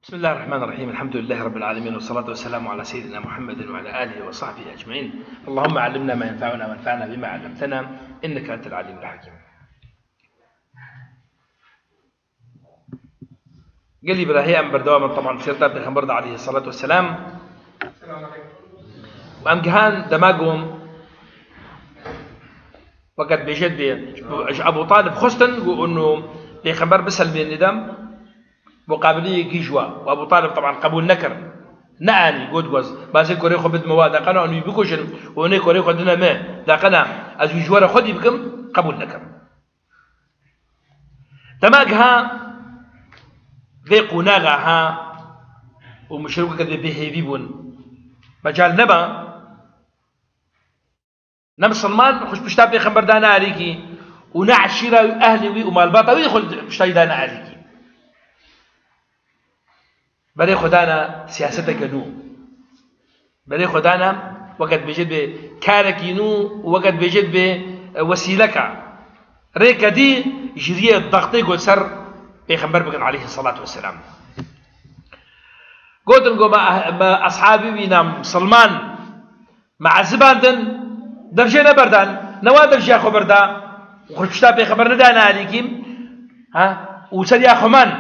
بسم الله الرحمن الرحيم. الحمد لله رب العالمين، والصلاة والسلام على سيدنا محمد وعلى آله وصحبه أجمعين. اللهم علمنا ما ينفعنا وانفعنا بما علمتنا إنك أنت العليم الحكيم. قال لي براهيم بردوام طبعا سيرته بخبر عليه الصلاة والسلام. وأم جهان دماغهم وقت بجد أبو طالب خستن وإنه بخبر بسل بالندم مقابلية كيجوا، وأبو طالب طبعا قبول نكر نعني قد جوز بازي كوري خبد مواد قنا أنو يبكوشن وهني كوري خدنا ما ذا قنا أزوجوار خدي بكم قبول نكر تماجها ذيق ناغها ومشروك كذا بيهيبون مجال نبا نم سلمان خوش بشتاب خبر دانا عليكي ونعشيرة أهلي ومال باطوي يدخل بشتاي دانا عليكي بري خدانا سياستك نو بري خدانا وقت بيجد بكارك نو وقت بيجد بوسيلك ريك دي جريه الضغطي قول سر بيخبر بكن عليه الصلاة والسلام. قلت لكم ما أصحابي بينام سلمان مع زباندن درجة بردان نوا درجة خبردا وخرجتا بيخبر ندانا عليكم ها وسريا خمان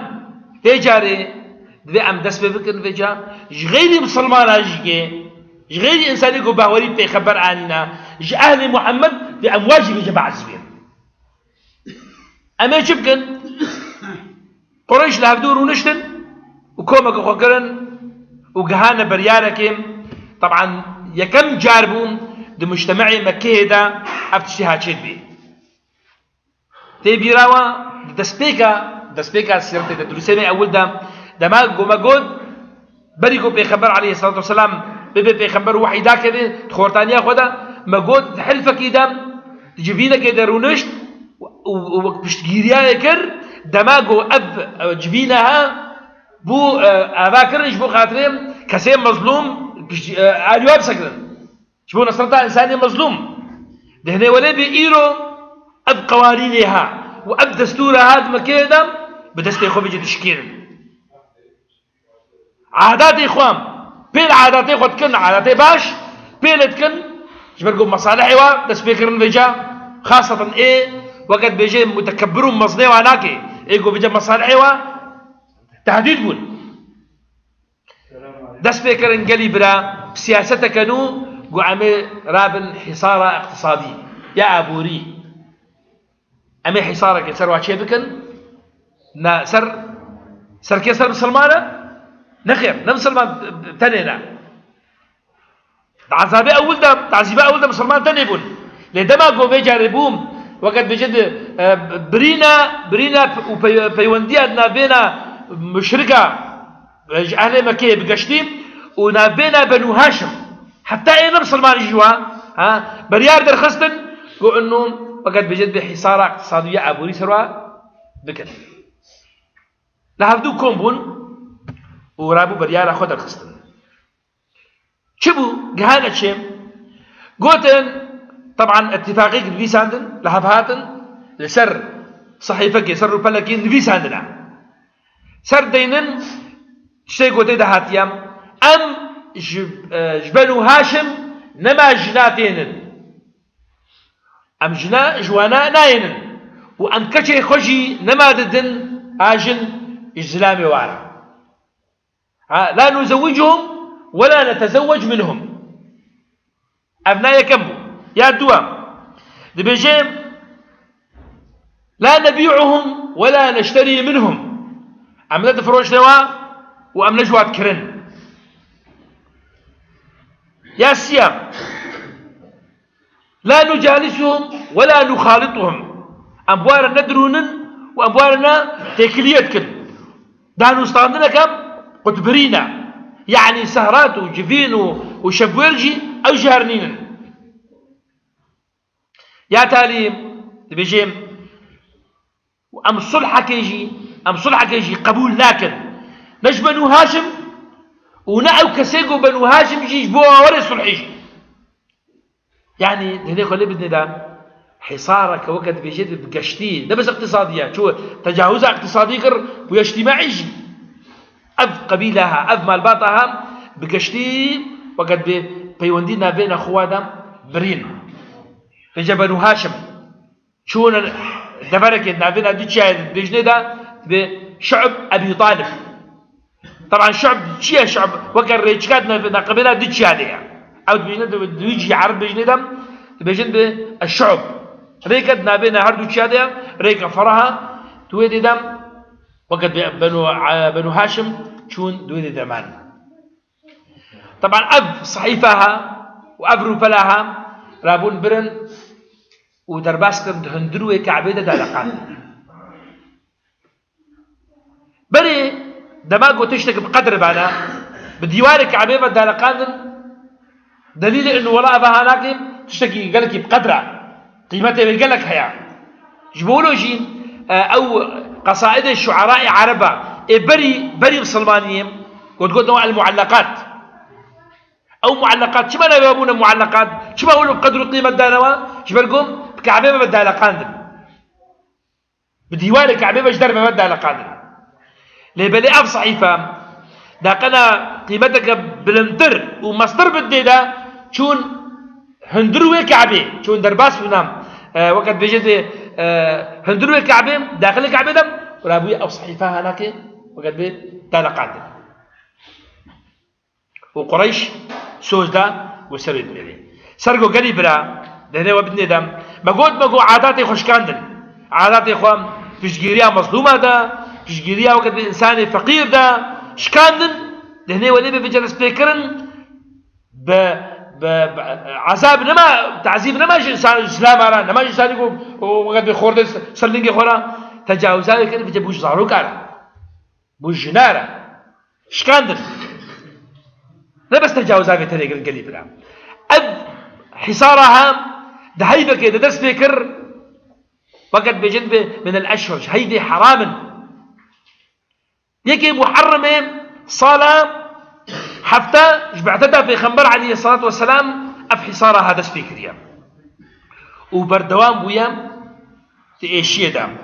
تجاري دبي أم دست بفكر فيجا غيري مسلمان أجيكي غيري إنساني جو باوري بيخبر عننا أهل محمد بأمواجه بجماعة الزبير أما يشبكن قريش لهبدور ونشتن وكوما كخوكرن وجهانا برياركم طبعا يكم جاربون دي مجتمعي مكيه دا افتشتها تشيد بي تيبي راوا دسبيكا سيرتي تدرسيني أول دا دما قد بريكو بيخبر عليه الصلاة والسلام بيخبر وحي دا كده تخورتانيا خدا ما قد حلفة كده تجيبينا كده رونشت وبشتجيريا يكر دما أب جبينها بو أباكرش بو خاطرين كسيم مظلوم عاليواب سكرن شبو نصرتها إنساني مظلوم دهني ولا بإيرو أب قوانينها وأب دستورها هذا مكيدا بدستي خوفي تشكيل عاداتي إخوان بيل عاداتي خد كن عاداتي باش بيلت كن جبرقوا مصالحي ودس بيكرن بيجا خاصة إيه وقت بيجي متكبرون مصنع وعناكي إيه بيجا مصالحي تهديد بون دس بيكرن قلي برا بسياستك نو قعمي رابن حصارة اقتصادي يا أبوري أمي حصارك سر واشي بكن نا سر كيسر مسلمانة نخير نمسلمان تنينا تعذيب أول ده مسلمان تنيبون لدما قو بيجاربوم وقت بجد برينا وبيونديا نابينا مشركة أهل مكية بقشتيم ونابينا بنو هاشم حتى أين مسلمان يجوا بريار در خستن قو إنه وقت بجد بحصارة اقتصادية أبوري سروا بكن لهفدو كومبون ورابو بريارا خود الخستن شبو جهانا شيم قوتن طبعا اتفاقية نفيس عندن لهبهاتن لسر صحيفة سر فلكين نفيس عندنا سر دينن شتي قوتي دهاتيام أم جبنو هاشم نما جناتينن أم جوانا ناينن وأم كتشي خجي نما ددن آجن إسلامي وارا لا نزوجهم ولا نتزوج منهم أبناء كمو يا الدوام دبيجيم لا نبيعهم ولا نشتري منهم أم ندفروش نوا وأم نجوات كرن يا السيام لا نجالسهم ولا نخالطهم أموارنا ندرونن وأموارنا تكليتكن دانو استاندنا كم قطبرينا يعني سهرات وجفين وشبويرجي أو جهرنين يا تالي بيجيم أم صلحك يجي قبول لكن نج بنو هاشم ونعو كسيقو بنو هاشم يجي بوا ولا صلح يجي يعني هنا خلي بدنا ده حصارك وقت بيجي بقشتي ده بس اقتصاديات شو تجاوز اقتصادي كر ويجتماعي يجي أف قبيلها أف مالباتها بكشتي وقد بيوندينا بين أخوانا برين بجبل هاشم شون دبرك نابنا ديتشاد بجندا بشعب أبي طالب طبعا شعب شيء شعب وكان ريتشكاتنا قبيلة ديتشاد يعني أو بجندا بيجي عرب بجندا بجنب الشعب ريكت نابنا هردو تشاد ريك فرها تويدي دم وقد بنو هاشم شون دويدي دمان طبعا أب صحيفها وأبرو فلاها رابون برن ودرباس كرد هندروي كعبيدة دالقان بري دماغو تشتك بقدر بانا بديواري كعبيدة دالقان دليل انه وراء بهاناك تشتكي قالك بقدره قيمته بيقالك هيا جبولو جين او قصائد الشعراء عربة بري بسلمانيين وتقول نوع المعلقات او معلقات شما نبابونا معلقات شما اقولوا بقدر قيمة دانوا شما لكم بكعبيبة بدها لقاندن بديوان كعبيبة جدر بدها لقاندن لبلي اب صحيفة داقنا قيمتك بلمتر ومصدر بديدا شون هندروي كعبي شون درباس ونام وقت بيجي هندروي كعبي داخل كعبي دم ورابوي اب صحيفة هناك وقت بدها لقاندن وقريش سوزدا وسرد ملي سرقو قريبرا دهنا وبدني دم مقود عاداتي خوشكاندن عاداتي خوام فيشجيريا مظلومة دا فيشجيريا وقت الإنسان فقير دا شكاندن دهنا ولي بجلس بيكرن عذاب نما تعذيب نما إنسان إسلام أرا نما إنسان يقول وقت بخورد سلنجي خورا تجاوزات كده بيجي بوش زاروك أرا بوش جنارا شكاندن لا بس تجاوزات في طريق القليبرا أب حصارها ده هيدا كده درس فكر وقت بجنب من الأشهر هيدي حرام يكي محرمة صلاة حتى جبعتها في خنبر عليه الصلاة والسلام أف حصارها درس فكريا وبردوام بويا تأشيه دا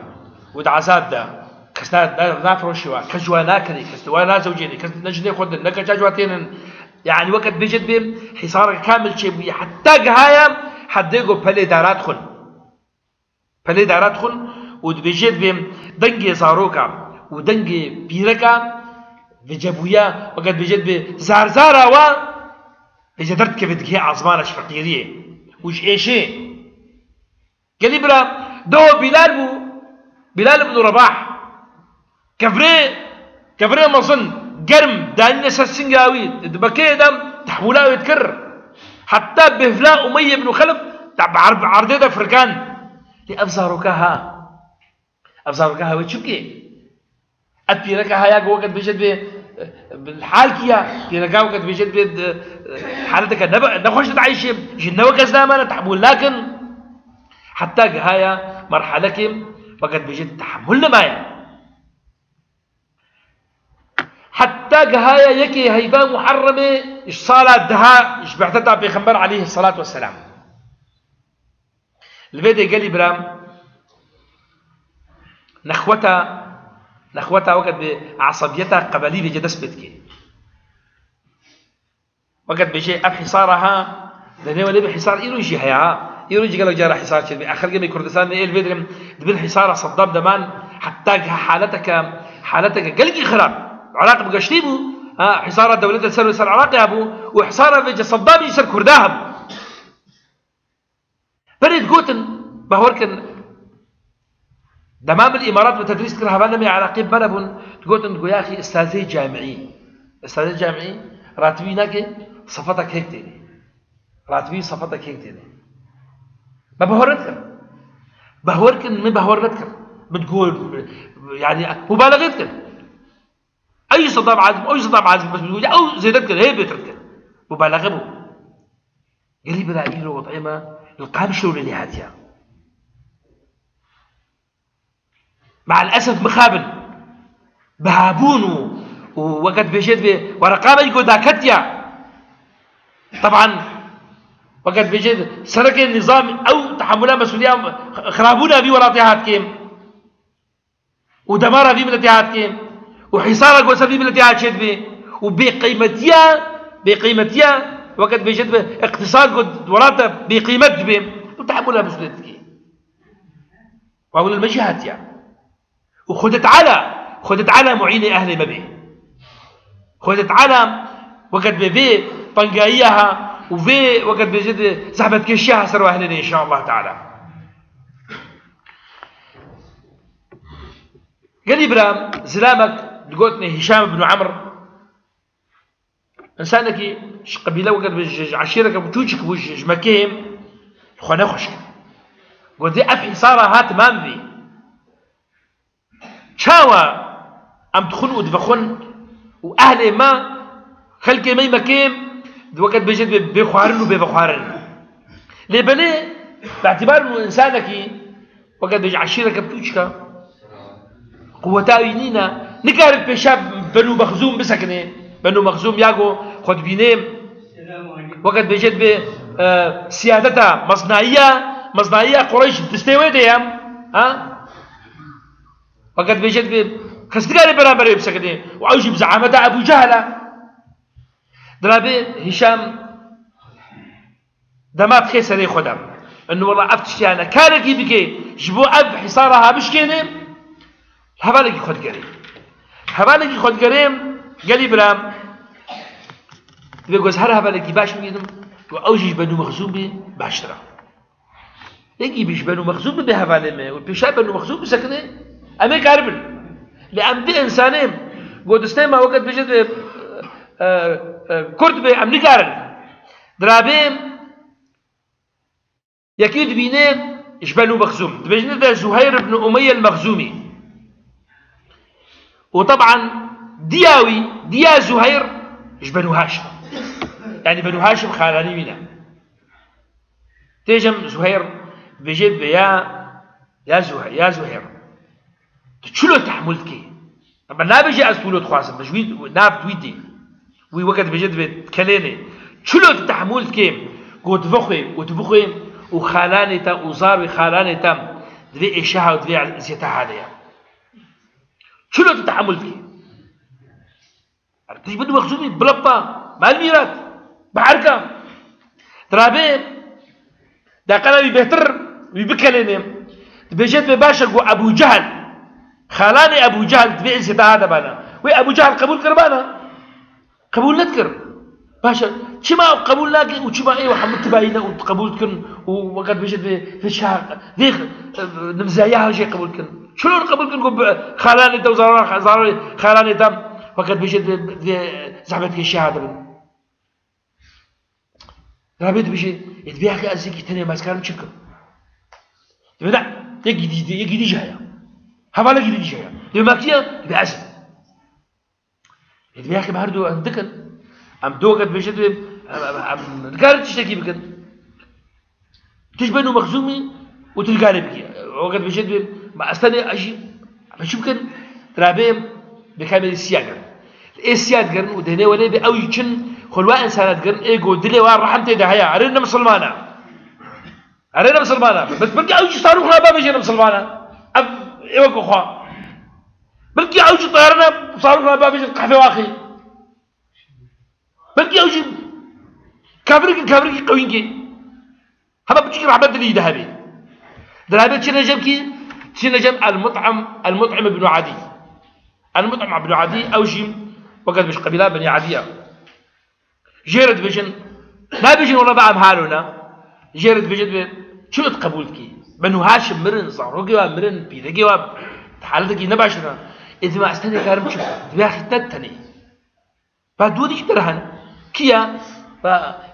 ودعزات دا كسنا نافروشوا كجوانا كذي كستوانا زوجيني كنجني خدن نك جاجواتين يعني وقت بجد حصار كامل شيء حتى جهايا حد يجو بلي دارات خن بلي دارات خن وبجد دنجي زاروكا ودنجي بيركا بجبويا وقت بجد زارزارا و بجدرت كيف تجي عظمانة فقيرية وش إيشي قال لي برا دو بلال بن رباح كفري مصن قرم داني سنجاوي بكي دم تحولا ويتكرر حتى بهفلاء أمية بن خلف عرضية فرقان لأفزاركها ويتشبكي أتبيركها يا وقت بجد بالحال كيا بيركها وقت بجد حالتك نخش تعيش جنة كزدامنا تحمل لكن حتى هاي مرحلة وقت بجد تحملنا مايا حتى هاي يكي هيبا محرمة إش صالة دها إش بعتتها بيخنبر عليه الصلاة والسلام الفيديو قال لي برام نخوتها وقت بعصبيتها قبلي بيجي دسبتكي وقت بيجي أب حصارها لأنه ولي بحصار إيروجي هيا إيروجي قالوا جارة حصار شد آخر جمي كردستان إيه الفيديو دبل حصار صدام دمان حتى حالتك قلقي خراب العراق بقشتيبو حصار الدولة السر العراقي أبو وحصار في صدام يسر كرداهم بريد قوتن بهوركن دمام الإمارات وتدريس كرهبان نمي عراقيب مربون تقولن تقول يا أخي استاذي جامعي راتبي ناكي صفتك هيك تاني راتبي صفتك هيك تاني ما بهوركن من بهورتك بتقول يعني مبالغتك أي صدام عازم بس بتقول أو زيدتك هي بيترك مبالغة بو قريب لا يلو وطعمة القام شلون اللي هاتيا مع الأسف مخابن بهابون وقت بيجد ورقابة يقول داكتيا طبعا وقت بيجد سرق النظام أو تحملها مسؤولية خرابونا في وراتيهات كيم ودمارها في ملتيهات كيم وحصارك وسبي بلتي عاشت به وبقيمتيا وقت بيجد به اقتصاد قد وراته بقيمت به وتحملها مسؤوليتك وأقول المجهات يعني وخدت على معين أهل مبيه خدت على وقت بفي طنقايها وفي وقت بيجد زحمة كشيها سروا أهلنا إن شاء الله تعالى. قال إبراهيم زلامك لقوتني هشام بن عمرو إنسانك قبيلة وقت بيجي عشيرك بتوجك بوجه مكيم خنا خشك قلت لي أبحي صار هات مام بي شاوى أم تخون ودفخون وأهل ما خلقي مي مكيم وقت بيجي بيخوارن وبيخوارن لبني باعتبار إنه إنسانك وقت بيجي عشيرك بتوجك قوتاوينينا نكارب بشاب بنو مخزوم بسكنه بنو مخزوم ياغو خد بينيم وقت بيجد بسيادتها مصنعية قريش تستوي ديام وقت بيجد بخستقاري برامبر بسكنه وعوجي بزعامتها أبو جهلة درابي هشام دمات خيسري خدم انه والله افتشتي انا كاركي بكي جبو اب حصارها بشكينه هبالك خود قريم قال إبراهيم بيقول هر هبالك باش ميدم وأوجي بنو مخزوم بي باشترا يجي بيش بنو مخزوم بي هبالي والبيشاب بنو مخزوم بسكنه أمي كاربل لأم دي إنسانين قد استيما وقت بيجد كرد بي أمني كارل درابيم يكيد بينه إش بنو مخزوم بيجد ده زهير بن أمية المخزومي وطبعا ديا زهير إيش بنو هاشم يعني بنو هاشم خالاني منا تيجم زهير بيجيب يا زهير تشلو تحملتك طبعا لا بيجي أسولو تخواصم بجويد ناب تويدي وي وقت بيجيب بتكليني تشلو تحملتك قد وتبخي وخالاني تام وزار وخالاني تام دبي إشاها ودبي زيتها عليها شلون تتحمل فيه؟ تجي بدو مخزومي بلبا مع الميرات بحركة ترابي دا قلبي بيهتر ويبكلني بيجيت بباشا أبو جهل خالاني أبو جهل تبيع زيتها هذا بانا وي أبو جهل قبول كربانا قبول نذكر باشا شما قبول لاقي وشما ايه وحمد تباينا وقبول كن وقد بيجد في الشهر ذيك نمزاياها شيء قبول كن شلون قبول كن خالاني تا وزاري خالاني تا وقد بيجد في زحمتك الشهادة رابط بيجي يتبيعك أزيك تاني ماسكار مشكل تبدأ يجي جاية هفالا يجي جاية لما كتير بأسف يتبيعك بهردو عندك أم دوقت بجد أم قالت تشتكي بكن تجبنوا مخزومي وتلقاني بكي وقت بجد ما أستنى أجي بشوف كن ترابيم بكامل السياق السياق قرن ودهني ولا بأو يشن خلوا إنسانات قرن إيجو دلي وار رحمتي ده هيا عرينا مسلمانا بس بلقي أو يجي صاروخ لا بيجينا مسلمانا أب إيوكو خا بلقي أو يجي طيارنا صاروخ لا بيجي قحفة واخي بلقي أوجي كافرك قوينكي هما بتشكي رحمة لي ذهبي ذهبي تشنجم المطعم بن عدي المطعم بن عدي أوجي وقت مش قبيلة بني عدية جيرد بيجن لا بيجن والله بعم حالنا جيرد بيجن شو تقبلتك بنو هاشم مرن صاروقي مرن بيدقي حالتك نباشنا إذا ما استنى كارم شو تبيخ تتني بعد دودي ترهن كيا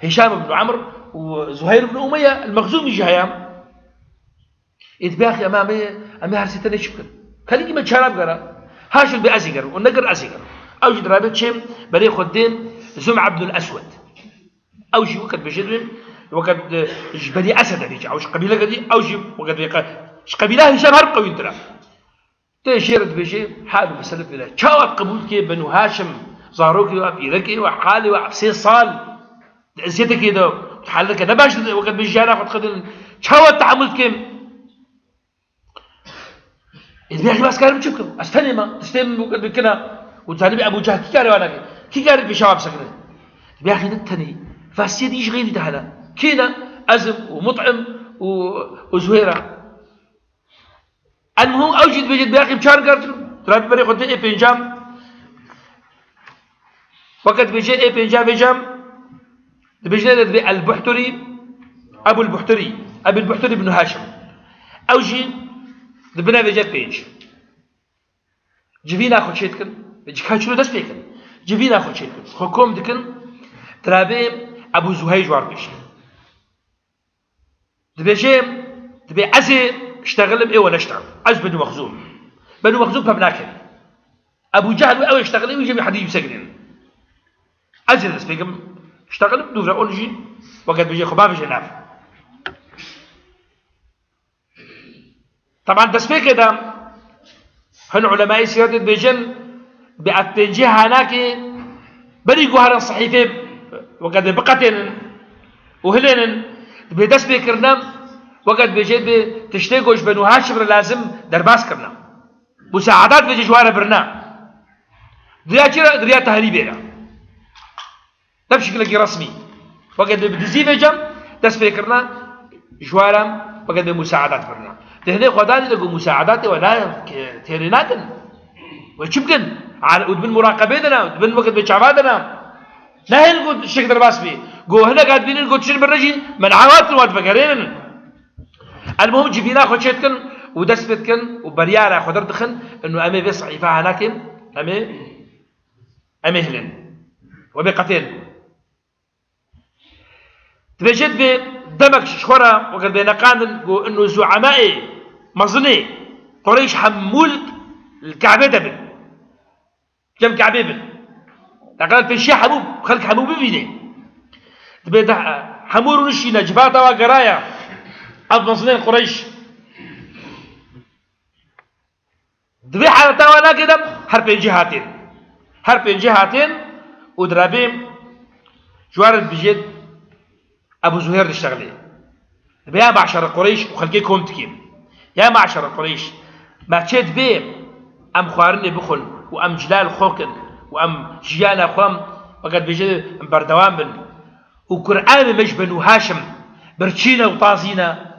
هشام بن عمرو وزهير بن أمية المخزومي جهيام إتباخي أمامي هرسيتني شكل خليكي من شراب قرا هاشم بأزيقر والنقر أزيقر أوجد رابط شيم بري خدين زمع بن الأسود أوجي وقت بجدهم وقت بني أسد بيجي أوش قبيلة قدي أوجي وقت بيقى قبيلة هشام هرب قوي ترى تشيرت بيجي حاله بسلف بلا شاوت قبول كي بنو هاشم زاروكي وابيركي وحالي وعفسي صال عزيتك كده تحلك انا باش وقت بيجي انا اخذ خدل شاوت تعاملت كيم إذا بيحكي بس كلام شكله استني ما تستلم وقت بكنا وتاني أبو جهل كي قال وانا كي قال بشواب سكنه بياخذ التاني فاسيد يجي غير دهنا كينا أزم ومطعم وزهيرة المهم أوجد بيجد بياخذ بشار قرطن ترى ببري قلت إيه بينجام وقت بيجي إيه بينجام بيجي البحتري أبو البحتري بن هاشم أوجي دبنا بيجي بينج جبينا أخذ شيء كن جكاشلو دست بيكن جبينا أخذ شيء كن حكوم دكن ترى أبو زهير جوار بيش دبي عزي اشتغل بإيه ولا اشتغل عز بنو مخزوم فبناكل أبو جهل أول اشتغل ويجي بحديد يسجنين عزي دست بيكم اشتغل بدورة أولجي وقت بيجي خباب جناف طبعا دست بيك ده هن علماء سيرة بيجن بأتنجيها هناك بري جوهر الصحيفة وقد بقتن وهلين بدس بكرنا وقد بيجد تشتغلش بنو هاشم لازم درباس كرنا مساعدات بيجي جوهر برنا دريا تهريبية نفس شكل رسمي وقد بدزي بيجم دس بكرنا جوهرم وقد بمساعدات برنا تهني خداني لقوا مساعدات ولا تهريناتن وشبكن على ودبن مراقبتنا ودبن وقت بشعباتنا لا هنقول الشيخ درباس بيه جو هنا قاعد بين نقول تشيل بالرجي من عوات الواد فقرين المهم جبينا خدشتكن ودسبتكن وبريارة خدر دخن إنه أمي في صحيفة هناكم أمي هلن وبقتين تبجد بدمك شخورة وقد بين قاندن جو إنه زعمائي مظني قريش حمول الكعبة دبن كم كعبة بن لقد في شيء حبوب خلق حبوب بيني تبي حمور ونشي نجباتا وقرايا أب مصنين قريش تبي حالتا وانا كده حرفين جهاتين ودرابيم جوارد بجد أبو زهير تشتغلي تبي يا معشر قريش وخلقيكم تكيم يا معشر قريش ما تشد بيه أم خوارني بخل وأم جلال خوكن وأم جيانا خوام وقد بيجي بردوان بن وقرآن مش بنو هاشم برشينا وطازينا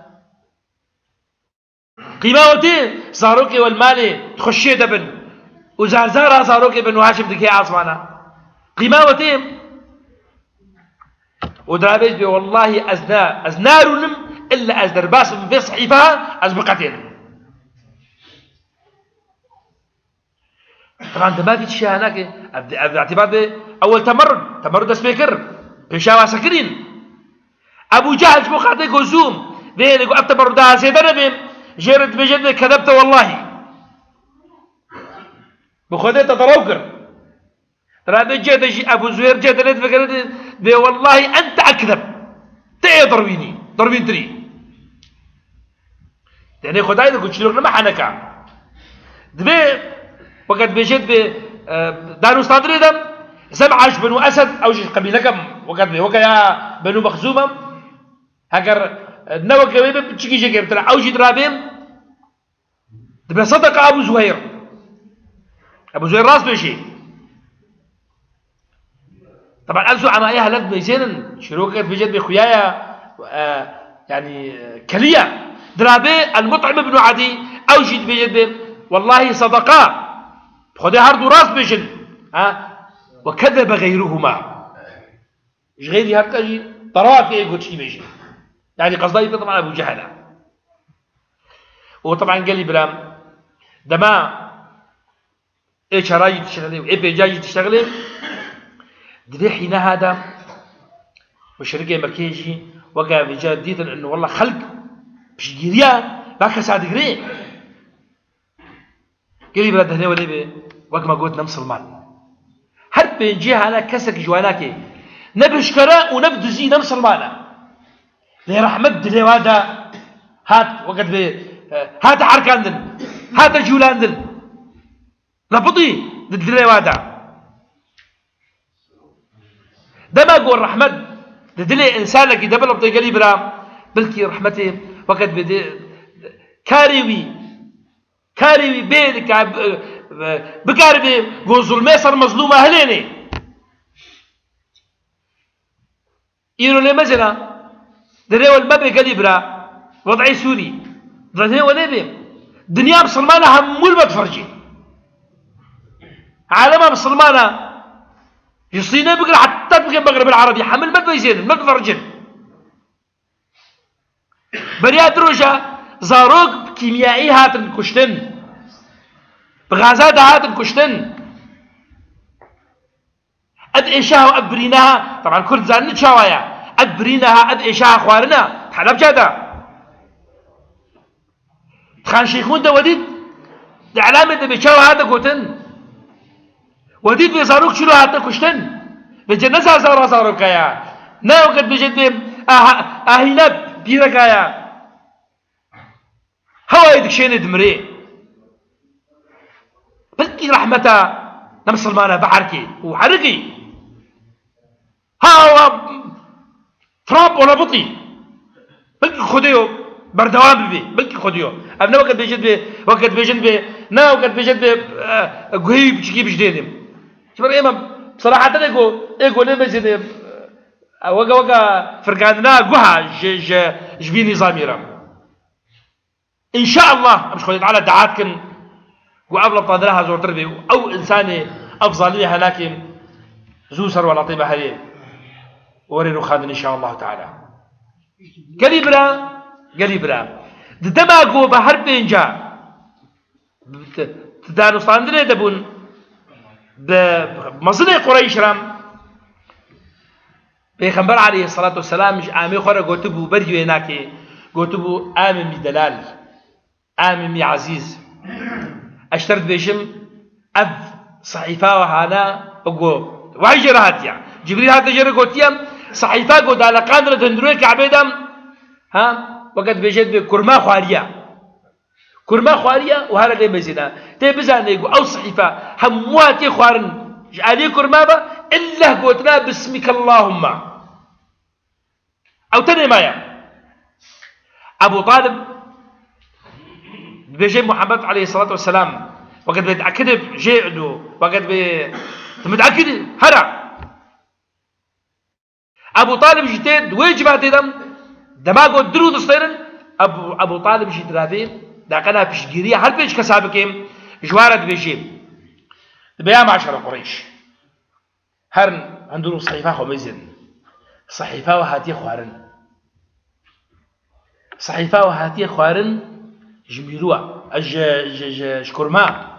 قيماوتي زاروكي والمالي تخشي دبن وزارزارا زاروكي بنو هاشم دكي عاصمانا قيماوتي ودرابيج بي والله أزنار نم إلا أزدرباس في صحيفها أزبقتين طبعا ده ما في شيء هناك باعتبار أول تمرد سبيكر بيشاوا سكرين أبو جهل شبو خاطيك وزوم بين يقول أكتبر ده سيدنا بهم جرد بجد كذبت والله بخدي تتروكر ترى بجد أبو زهير جد ليت فكرت بي والله أنت أكذب تأي ضربين تري يعني خداي يقول شلون ما حنكا دبي وقد بجد دارو صادري دم سبعش بنو أسد أو شيء قبيلة كم وقد يا بنو مخزومة هكر نوى كبيبة بتشكي شكر ترى أو شيء درابين دبي صدق أبو زهير راس بشي طبعا ألسوا عمايا هلك بيزين شروكة بجد بخيايا يعني كلية درابي المطعم بن عدي أو شيء بجد والله صدقاء خذي هردو راس بيجن وكذب غيرهما غيري هكذا طراف يقول شيء بيجن يعني قصدي طبعا أبو جهل وطبعا قال لي بلام دما إيش راجي تشتغلي وإيه بيجاي تشتغلي دبي حين هذا مشرقي مكيجي وقع بجاد ديتا إنه والله خلق بشجيريان باك صادقري قال لي بلاد هنا ولي وقت ما قلت نم سلمان هل بينجيها أنا كسك جواناكي نبشكرا ونبدزي نم سلمانا لي رحمة دلي وادا هات وقت بي هات حركان دل هات جولان دل لبضي دلي وادا ده ما قول رحمة دلي إنسان لك دبل بطي قال لي بلا بلكي رحمتي وقت بدي كاريوي بينك بكار بي قو ظلمي صار مظلومة هليني إيرو لي مثلا دري والمبي قليبرا وضعي سوري دري وليبي دنيا مسلمانة همول بتفرجي عالمها مسلمانة يصينا بقرا حتى بقى المغرب العربي حمل ما بيزين ما بفرجن بريات روجا زاروق كيميائي هاتن كشتن بغازات هاتن كشتن اد ايشاها وابريناها طبعا كرد زان نتشاوايا ابريناها اد ايشاها خوارنا حلب جادا خان شيخون ده وديد ده علامة ده بيشاوا هذا قوتن وديد بيزاروك شلو هاتا كشتن بجنة زاروك يا نا وقت بجد اهيناب بيرك يا هوا يدك شين دمري بلكي رحمتا نمسلمانا بحركي وحركي هوا تراب ولا بطي بلكي خديو بردوام بي بلكي خديو ابنا وقت بجد بي نا وقت بجد بي قهيب شكي بجديدم شباب إمام بصراحة إيكو نمجد وقا فرقاننا قها جبي نظامي رام إن شاء الله مش خليت على دعاتكن وقبل بطادرها زور تربي أو إنساني أفضل لها لكن زوسر ولا طيبة هلين ورينو خادن إن شاء الله تعالى قليبرا دماغو بحر بينجا تدانو صاندري دبون بمصنع قريش رام پیغمبر عليه الصلاة والسلام مش آمي خورا قوتبو بريو هناكي قوتبو آمي دلال آمي عزيز اشترت بيشم أب صحيفة وهانا أقو وحي جرهات يعني جبريل هاتا جره قوتيام صحيفة قو دالا قادرة تندروي كعبيدام ها وقت بيجد بكرما كرما خواريا وهذا ليه مزينا تبزان يقول أو صحيفة همواتي خوارن عليه كرما با إلا قوتنا باسمك اللهم أو تاني مايا أبو طالب بيجي محمد عليه الصلاة والسلام وقت بيتأكد جيعدو وقت متأكد هرع أبو طالب جتيد ويجبات دم دماغه درود الصيرن أبو طالب جيت رافين دا كنا بشجيرية هل بيش كسابكين جوارد بيجيب بيا معشر قريش هرن عندنا صحيفة خميزن صحيفة وهاتي خوارن صحيفة وهاتي خوارن جميلوا شكرما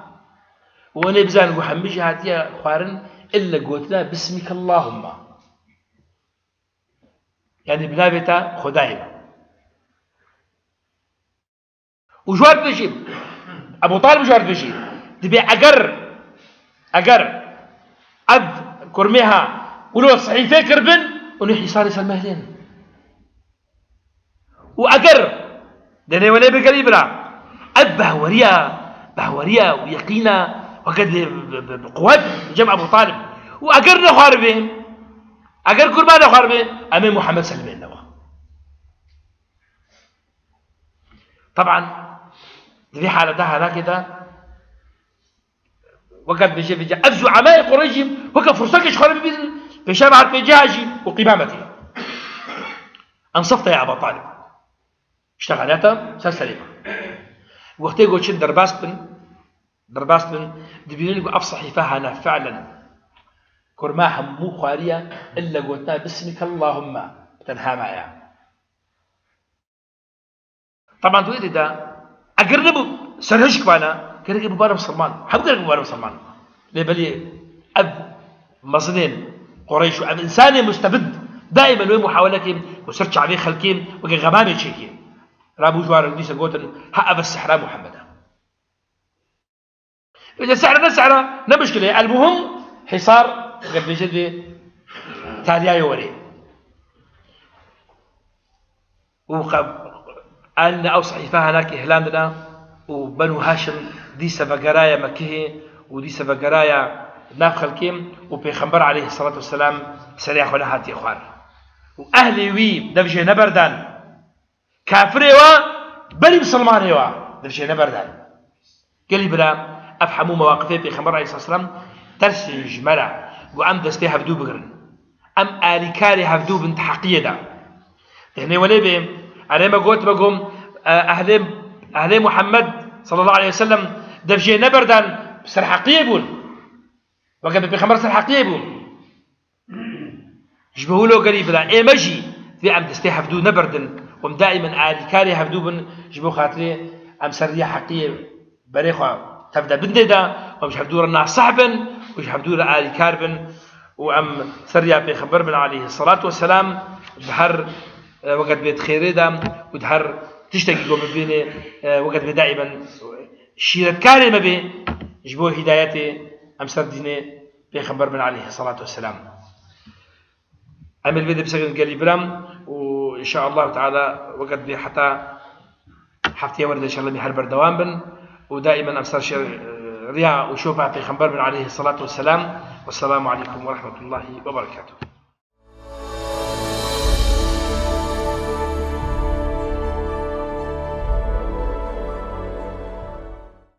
وانا بزان محمد هاتي خوارن إلا قوتنا باسمك اللهم يعني بنابتا خدايما وجوار بيجيب أبو طالب جوار بيجيب تبي أجر أب كرميها ولو صحيفة كربن ونحي صار سلمهلين وأجر دنيا ولا بقريبنا أب بهوريا ويقينا وقد بقوات جمع أبو طالب وأجر نخاربهم أجر كربان نخاربهم أمام محمد سلمين نوا طبعا في حالة ده كده وقد بيجي أبزو عماء قريش وقد فرصكش خارب بشابعة بجاجي وقمامتي أنصفت يا أبا طالب اشتغلتها سلسلمة وقتها قلت شد درباس بن دبيني قو أفصحي فهنا فعلا كرماها مو خارية إلا قلتها باسمك اللهم تنهى معي طبعا تويتي ده أقربوا سرهشك بانا كده أبو بارم سلمان حبقى أبو بارم سلمان ليه أب مصنين قريش وأب إنساني مستبد دائما وين محاولة وسرش عليه خلكين وكي غمامي شيكين رابو جوار الديسة قوتن هأب السحراء محمدا إذا سحرة نمشكلة المهم حصار قد بيجد تاليا يوري أن أو صحيفة هناك إهلامنا وبنو هاشم دي سفقرايا مكيه ودي سفقرايا ناف خلكيم وبيخنبر عليه الصلاة والسلام سريع خلا هاتي خوار وأهلي وي دفجي نبردان كافري وا بني مسلماني وا دفجي نبردان قال لي بلا أفهموا مواقفه بيغمبر عليه الصلاة والسلام درس جملة وأم دستي هفدو بقرن أم آلكاري هفدو بنت حقية دا يعني وليبي أنا ما قلت بقوم أهل محمد صلى الله عليه وسلم دفجي نبردان سر حقية بون وقت بيغمبر سر حقية بون جبهوا له قريب دا إيه مجي في أم دستي هفدو نبردن وم دائما آلكاري هفدو بن جبهوا خاطري أم سرية حقية بريخوا تبدأ بنددا ومش حفدور الناس صحبا ومش حفدور آل كاربن وأم سريع بيخبر بن عليه الصلاة والسلام دهر وقت بيت خيري دا ودهر تشتكي قوم بيني وقت دائما شيرة كارمة بي جبوه هدايتي أم سرديني بيخبر بن عليه الصلاة والسلام أمل بيدي بسجن قالي برام وإن شاء الله تعالى وقت بي حتى حفتي ورد إن شاء الله بحر بردوان بن ودائما أمسر رياء وشوفها في خنبر عليه الصلاة والسلام والسلام عليكم ورحمة الله وبركاته.